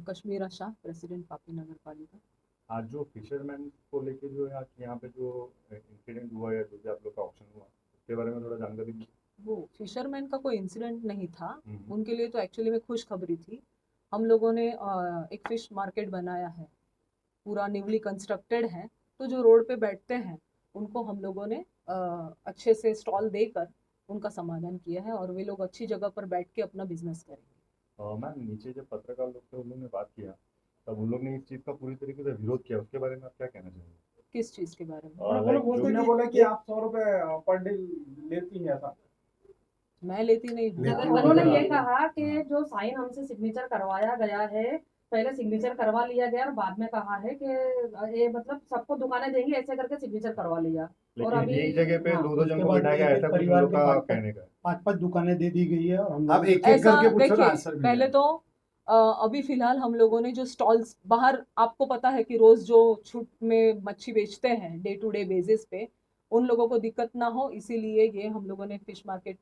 Kashmira Shah, president पापी नगर पालिका। आज जो फिशरमैन को लेके जो है आज यहाँ पे जो इंसिडेंट हुआ या जो भी आप लोग का ऑप्शन हुआ उसके बारे में थोड़ा जानकारी दीजिए। वो फिशरमैन का कोई इंसिडेंट नहीं था, हम्म। उनके लिए तो एक्चुअली में खुशखबरी थी। हम लोगों ने एक फिश मार्केट बनाया है, पूरा न्यूली कंस्ट्रक्टेड है। तो जो रोड पे बैठते हैं उनको हम लोगों ने अच्छे से स्टॉल देकर उनका समाधान किया है और वे लोग अच्छी जगह पर बैठ के अपना बिजनेस करेंगे। मैम नीचे जब पत्रकार लोग थे उन लोगों ने बात किया तब उन लोग ने इस चीज़ का पूरी तरीके से विरोध किया, उसके बारे में आप क्या कहना चाहेंगे? किस चीज के बारे में? वो लोग बोलते उन्होंने कि बोला कि आप 100 रुपए पर डे लेती हैं ऐसा। मैं लेती नहीं हूँ। लेकिन उन्होंने हाँ। ये कहा कि जो साइन हमसे सिग्नेचर करवाया गया है, पहले सिग्नेचर करवा लिया गया और बाद में कहा है कि ये मतलब सबको दुकानें देंगे ऐसे करके सिग्नेचर करवा लिया। और लेकिन अभी एक जगह पे हाँ, दो जन उसके को बाद बिठाया गया, एक ऐसा कुछ परिवार लोग के का पाँच कहने का है। 5-5 दुकानें दे दी गई है और हम अब लोग एक एक ऐसा करके पूछो ना, देखिए, आंसर मिल पहले जाएगा। तो अभी फिलहाल हम लोगों ने जो स्टॉल्स बाहर, आपको पता है कि रोज जो छूट में मच्छी बेचते हैं डे टू डे बेसिस पे, उन लोगों को दिक्कत ना हो इसीलिए ये हम लोगों ने फिश मार्केट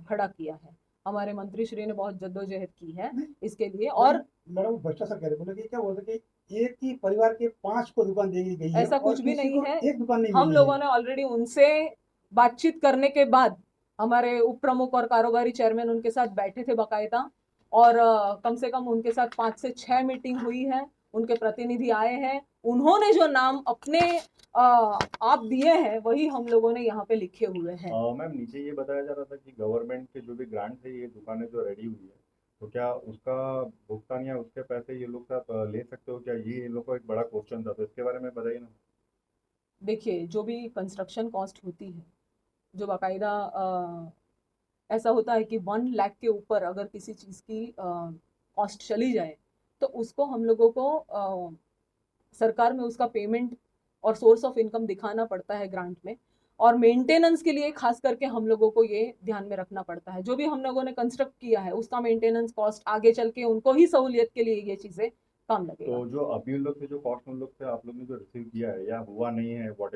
खड़ा किया है। हमारे मंत्री श्री ने बहुत जद्दोजहद की है इसके लिए। और मैडम भ्रष्टाचार कह रहे बोले कि क्या बोलते कि एक ही परिवार के 5 को दुकान दे दी गई है ऐसा और कुछ भी किसी नहीं को है। एक दुकान नहीं हम मिली लोगों है। ने ऑलरेडी उनसे बातचीत करने के बाद, हमारे उप प्रमुख और कारोबारी चेयरमैन उनके साथ बैठे थे बाकायदा, और कम से कम उनके साथ 5 से 6 मीटिंग हुई है। उनके प्रतिनिधि आए हैं, उन्होंने जो नाम अपने आप दिए हैं वही हम लोगों ने यहाँ पे लिखे हुए हैं। मैम नीचे ये बताया जा रहा था कि गवर्नमेंट के जो भी ग्रांट है ये दुकानें जो रेडी हुई है तो क्या उसका भुगतान या उसके पैसे ये लोग साथ ले सकते हो क्या, ये इन लोग का एक बड़ा क्वेश्चन था, तो इसके बारे में बताइए ना। देखिए, जो भी कंस्ट्रक्शन कॉस्ट होती है, जो बाकायदा ऐसा होता है कि 1 लाख के ऊपर अगर किसी चीज़ की कॉस्ट चली जाए तो उसको हम लोगों को सरकार में उसका पेमेंट और सोर्स ऑफ इनकम दिखाना पड़ता है ग्रांट में। और मेंटेनेंस के लिए खास करके हम लोगों को ये ध्यान में रखना पड़ता है, जो भी हम लोगों ने कंस्ट्रक्ट किया है उसका मेंटेनेंस कॉस्ट आगे चल के उनको ही सहूलियत के लिए ये चीज़ें काम लगेगा। तो जो अभी उन लोग से जो कॉस्ट उन लोग से आप लोग ने जो रिसीव किया है या हुआ नहीं है वॉट,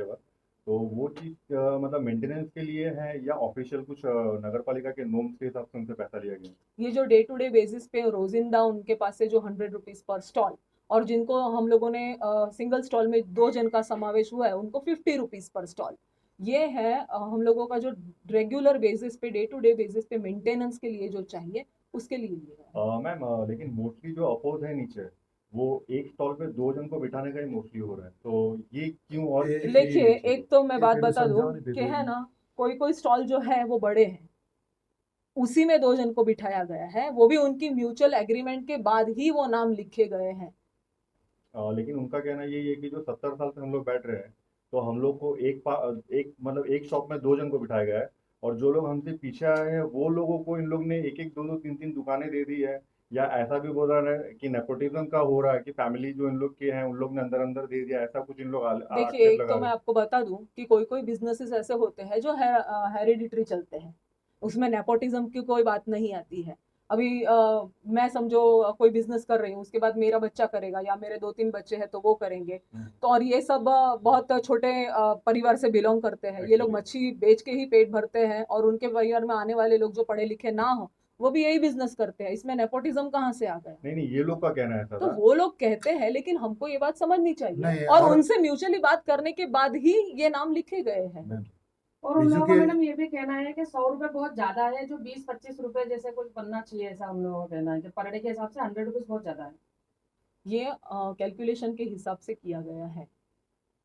तो वो चीज़ मतलब मेंटेनेंस के लिए है या ऑफिशियल कुछ नगर पालिका के नॉर्म्स के हिसाब से उनसे पैसा लिया गया? ये जो डे टू डे बेसिस पे रोजिंदा उनके पास से जो 100 रुपीज पर स्टॉल, और जिनको हम लोगों ने सिंगल स्टॉल में 2 जन का समावेश हुआ है उनको 50 रुपीज पर स्टॉल, ये है हम लोगों का जो रेगुलर बेसिस पे डे टू डे बेसिस पे मेंटेनेंस के लिए जो चाहिए उसके लिए ये है। मैम लेकिन मोस्टली जो अपोज है नीचे वो एक स्टॉल पे दो जन को बिठाने का ही मोस्टली हो रहा है, तो ये क्यों? और देखिए, एक तो मैं बात एक बता दूं समझाओ नहीं कि है दीदी। ना, कोई कोई स्टॉल जो है वो बड़े हैं, उसी में 2 जन को बिठाया गया है, वो भी उनकी म्यूचुअल एग्रीमेंट के बाद ही वो नाम लिखे गए हैं। लेकिन उनका कहना यही है कि जो 70 साल से हम लोग बैठ रहे हैं तो हम लोग को एक मतलब एक शॉप में दो जन को बिठाया गया है, और जो लोग हमसे पीछे आए हैं वो लोगों को इन लोग ने एक एक दो दो तीन तीन दुकानें दे दी है, या ऐसा भी बोल रहा है कि नेपोटिज्म का हो रहा है कि फैमिली जो इन लोग के हैं उन लोग ने अंदर अंदर दे दिया, ऐसा कुछ इन लोग देखिए, आक्षेप एक लगा तो रहे मैं हैं। आपको बता दूं कि कोई कोई बिजनेसेस ऐसे होते हैं जो हेरिडिटरी चलते हैं, उसमें नेपोटिज्म की कोई बात नहीं आती है। अभी मैं समझो कोई बिजनेस कर रही हूँ, उसके बाद मेरा बच्चा करेगा या मेरे 2-3 बच्चे हैं तो वो करेंगे। तो और ये सब बहुत छोटे परिवार से बिलोंग करते हैं, ये लोग Actually, मच्छी बेच के ही पेट भरते हैं, और उनके परिवार में आने वाले लोग जो पढ़े लिखे ना हो वो भी यही बिजनेस करते हैं, इसमें नेपोटिज्म कहाँ से आ गया? नहीं नहीं, ये लोग का कहना ऐसा तो था। वो लोग कहते हैं, लेकिन हमको ये बात समझनी चाहिए, नहीं, और और उनसे म्यूचुअली बात करने के बाद ही ये नाम लिखे गए हैं। और उन बीजू लोगों का के मैडम ये भी कहना है कि 100 रुपए बहुत ज्यादा है, जो 20-25 रुपए जैसे कुछ बनना चाहिए, ऐसा उन लोगों का कहना है कि पर डे के हिसाब से 100 रुपीज बहुत ज्यादा है। ये कैलकुलेशन के हिसाब से किया गया है,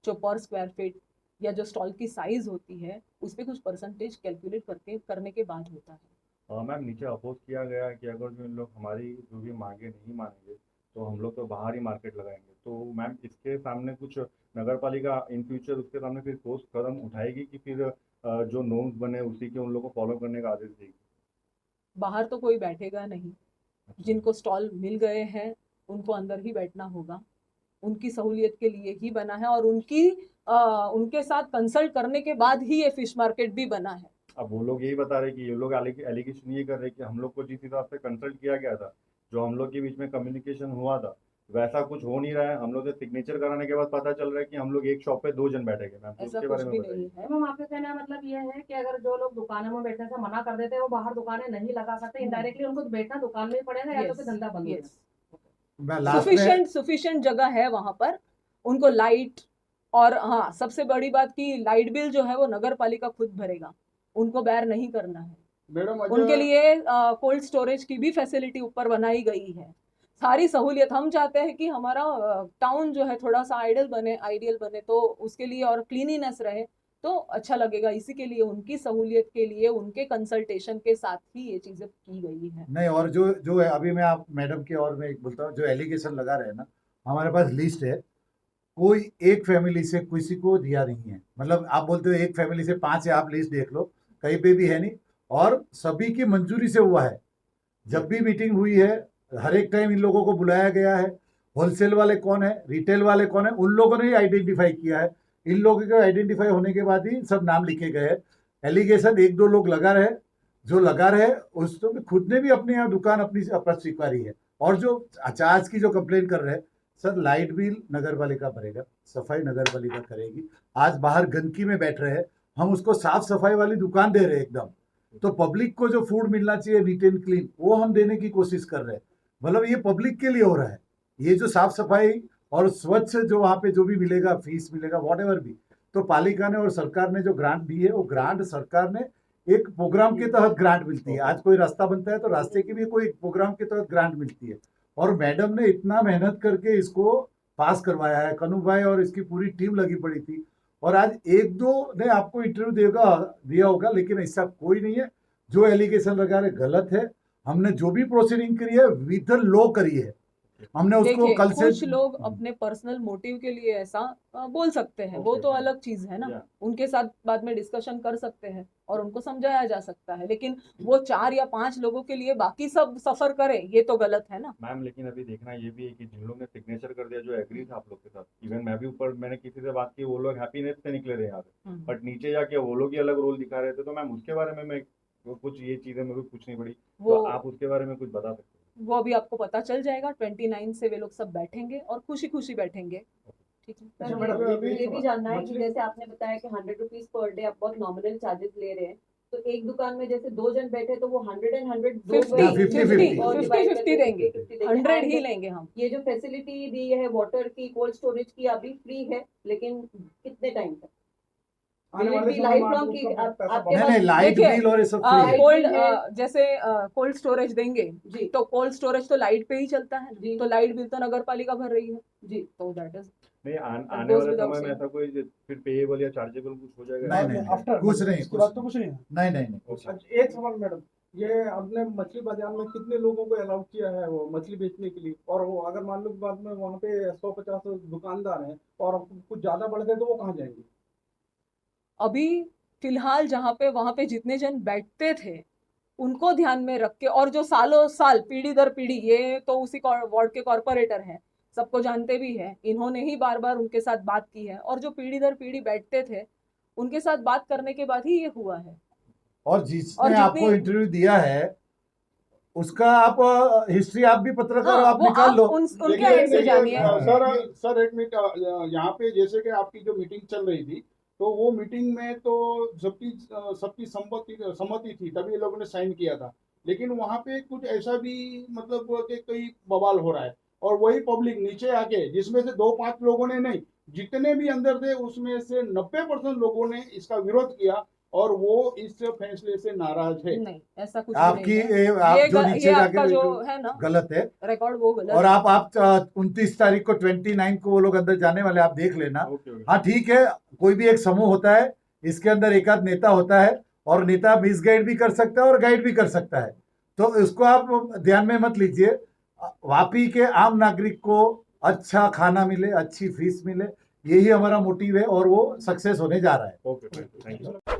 जो पर स्क्वायर फीट या जो स्टॉल की साइज होती है उस पर कुछ परसेंटेज कैलकुलेट करके करने के बाद होता है। मैम नीचे अपोज किया गया है कि अगर जो इन लोग हमारी जो भी मांगे नहीं मानेंगे तो हम लोग तो बाहर ही मार्केट लगाएंगे, तो मैम इसके सामने कुछ नगर पालिका इन फ्यूचर उसके सामने फिर ठोस कदम उठाएगी कि फिर जो नॉर्म्स बने उसी के उन लोग को फॉलो करने का आदेश देगी? बाहर तो कोई बैठेगा नहीं, जिनको स्टॉल मिल गए हैं उनको अंदर ही बैठना होगा, उनकी सहूलियत के लिए ही बना है, और उनके साथ कंसल्ट करने के बाद ही ये फिश मार्केट भी बना है। अब वो लोग यही बता रहे कि ये लोग एलिगेशन ये कर रहे कि हम लोग को जिस हिसाब से कंसल्ट किया गया था, जो हम लोग के बीच में कम्युनिकेशन हुआ था, वैसा कुछ हो नहीं रहा है। हम लोग से सिग्नेचर कराने के बाद पता चल रहा है कि हम लोग एक शॉप पे दो जन बैठेंगे। मैम तो ऐसा उसके कुछ बारे में भी बताइए। नहीं है। मैम आपका कहना है मतलब ये है कि अगर जो लोग दुकानों में बैठने से मना कर देते हैं वो बाहर दुकानें नहीं लगा सकते, इनडायरेक्टली उनको बैठना दुकान में ही पड़ेगा या तो यस फिर धंधा बंद हो यस। जाए। लास्ट में सफिशिएंट जगह है वहां पर, उनको लाइट, और हाँ सबसे बड़ी बात की लाइट बिल जो है वो नगर पालिका खुद भरेगा, उनको बेयर नहीं करना है। मैडम उनके लिए कोल्ड स्टोरेज की भी फैसिलिटी ऊपर बनाई गई है, सारी सहूलियत। हम चाहते हैं कि हमारा टाउन जो है थोड़ा सा आइडियल बने, तो उसके लिए और क्लीनिनेस रहे तो अच्छा लगेगा। इसी के लिए उनकी सहूलियत के लिए उनके कंसल्टेशन के साथ ही ये चीजें की गई है। नहीं, और जो है अभी मैं आप मैडम की और मैं एक बोलता हूँ, जो एलिगेशन लगा रहे हैं ना, हमारे पास लिस्ट है, कोई एक फैमिली से किसी को दिया नहीं है। मतलब आप बोलते हो एक फैमिली से 5 है, आप लिस्ट देख लो, कहीं पे भी है नहीं, और सभी की मंजूरी से हुआ है। जब भी मीटिंग हुई है हर एक टाइम इन लोगों को बुलाया गया है। होलसेल वाले कौन है, रिटेल वाले कौन है, उन लोगों ने ही आइडेंटिफाई किया है। इन लोगों के आइडेंटिफाई होने के बाद ही सब नाम लिखे गए। एलिगेशन 1-2 लोग लगा रहे, जो लगा रहे उसको खुद ने भी अपनी यहाँ दुकान अपनी स्वीकारी है। और जो चार्ज की जो कंप्लेन कर रहे हैं, सर लाइट बिल नगर पालिका भरेगा, सफाई नगर पालिका करेगी। आज बाहर गंदगी में बैठ रहे हैं, हम उसको साफ सफाई वाली दुकान दे रहे हैं एकदम। तो पब्लिक को जो फूड मिलना चाहिए नीट एंड क्लीन, वो हम देने की कोशिश कर रहे हैं। मतलब ये पब्लिक के लिए हो रहा है। ये जो साफ सफाई और स्वच्छ जो वहाँ पे जो भी मिलेगा, फीस मिलेगा, वॉट भी, तो पालिका ने और सरकार ने जो ग्रांट दी है, वो ग्रांट सरकार ने एक प्रोग्राम के तहत ग्रांट मिलती है। आज कोई रास्ता बनता है तो रास्ते की भी कोई प्रोग्राम के तहत ग्रांट मिलती है। और मैडम ने इतना मेहनत करके इसको पास करवाया है, कन्नू भाई और इसकी पूरी टीम लगी पड़ी थी। और आज 1-2 ने आपको इंटरव्यू दिया होगा, लेकिन ऐसा कोई नहीं है। जो एलिगेशन लगा रहे गलत है। हमने जो भी प्रोसीडिंग करी है विद द लॉ करी है। हमने उसको कल से, कुछ लोग अपने पर्सनल मोटिव के लिए ऐसा बोल सकते हैं, वो तो अलग चीज है ना, उनके साथ बाद में डिस्कशन कर सकते हैं और उनको समझाया जा सकता है। लेकिन वो 4 या 5 लोगों के लिए बाकी सब सफर करें, ये तो गलत है ना मैम। लेकिन अभी देखना ये भी है कि जिन लोगों ने सिग्नेचर कर दिया, जो एग्री था आप लोग के साथ, इवन मैं भी ऊपर मैंने किसी से बात की, वो लोग हैप्पीनेस से निकले रहे यहाँ से, बट नीचे जाके वो लोग ही अलग रोल दिखा रहे थे। तो मैम उसके बारे में मैं कुछ ये चीजें मेरे को पूछनी पड़ी, तो आप उसके बारे में कुछ बता सकते हैं? वो अभी आपको पता चल जाएगा। 29 से वे लोग सब बैठेंगे और खुशी खुशी बैठेंगे, ठीक है। अच्छा मैडम, ये भी जानना है कि जैसे आपने बताया कि 100 रुपीज पर डे आप बहुत नॉमिनल चार्जेस ले रहे हैं, तो एक दुकान में जैसे 2 जन बैठे तो वो 100 and 100 50 देंगे, 100 ही लेंगे हम। ये जो फैसिलिटी दी है वाटर की, कोल्ड स्टोरेज की, अभी फ्री है, लेकिन कितने टाइम तक? नहीं लाइट बिल और ये सब कोल्ड जैसे कोल्ड स्टोरेज देंगे जी, तो कोल्ड स्टोरेज तो लाइट पे ही चलता है जी, तो लाइट बिल तो नगर पालिका भर रही है जी, तो दैट इज नहीं। आने वाले समय में ऐसा कोई फिर पेएबल या चार्जेबल कुछ हो जाएगा? नहीं, आफ्टर कुछ नहीं, उसके बाद तो कुछ नहीं है। नहीं। एक सवाल मैडम, ये आपने मछली बाजार में कितने लोगों को अलाउ किया है वो मछली बेचने के लिए? और वो अगर मान लो बाद में वहाँ पे 150 दुकानदार हैं और कुछ ज्यादा बढ़ गए तो वो कहाँ जाएंगे? अभी फिलहाल जहाँ पे वहां पे जितने जन बैठते थे उनको ध्यान में रख के, और जो सालों साल पीढ़ी दर पीढ़ी, ये तो उसी वार्ड के कॉर्पोरेटर हैं, सबको जानते भी हैं, इन्होंने ही बार बार उनके साथ बात की है, और जो पीढ़ी दर पीढ़ी बैठते थे उनके साथ बात करने के बाद ही ये हुआ है। और जिसने आपको इंटरव्यू दिया है उसका आप हिस्ट्री आप भी पत्रकार आप निकाल लो। उनके एंड से जानिए। सर एक मिनट, यहाँ पे जैसे कि आपकी जो मीटिंग चल रही थी, तो वो मीटिंग में तो सबकी सम्मति थी, तभी ये लोगों ने साइन किया था। लेकिन वहाँ पे कुछ ऐसा भी मतलब कि कोई बवाल हो रहा है, और वही पब्लिक नीचे आके, जिसमें से 2-5 लोगों ने नहीं, जितने भी अंदर थे उसमें से 90% लोगों ने इसका विरोध किया, और वो इस फैसले से नाराज है। नहीं, ऐसा कुछ आपकी नहीं है। आप जो नीचे जाके जो है ना गलत है रिकॉर्ड, वो गलत और आप 29 तारीख को 29 को वो लोग अंदर जाने वाले, आप देख लेना। हाँ ठीक है, कोई भी एक समूह होता है, इसके अंदर एक आध नेता होता है, और नेता मिसगाइड भी कर सकता है और गाइड भी कर सकता है, तो इसको आप ध्यान में मत लीजिए। वापी के आम नागरिक को अच्छा खाना मिले, अच्छी फीस मिले, यही हमारा मोटिव है, और वो सक्सेस होने जा रहा है। Okay, thank you.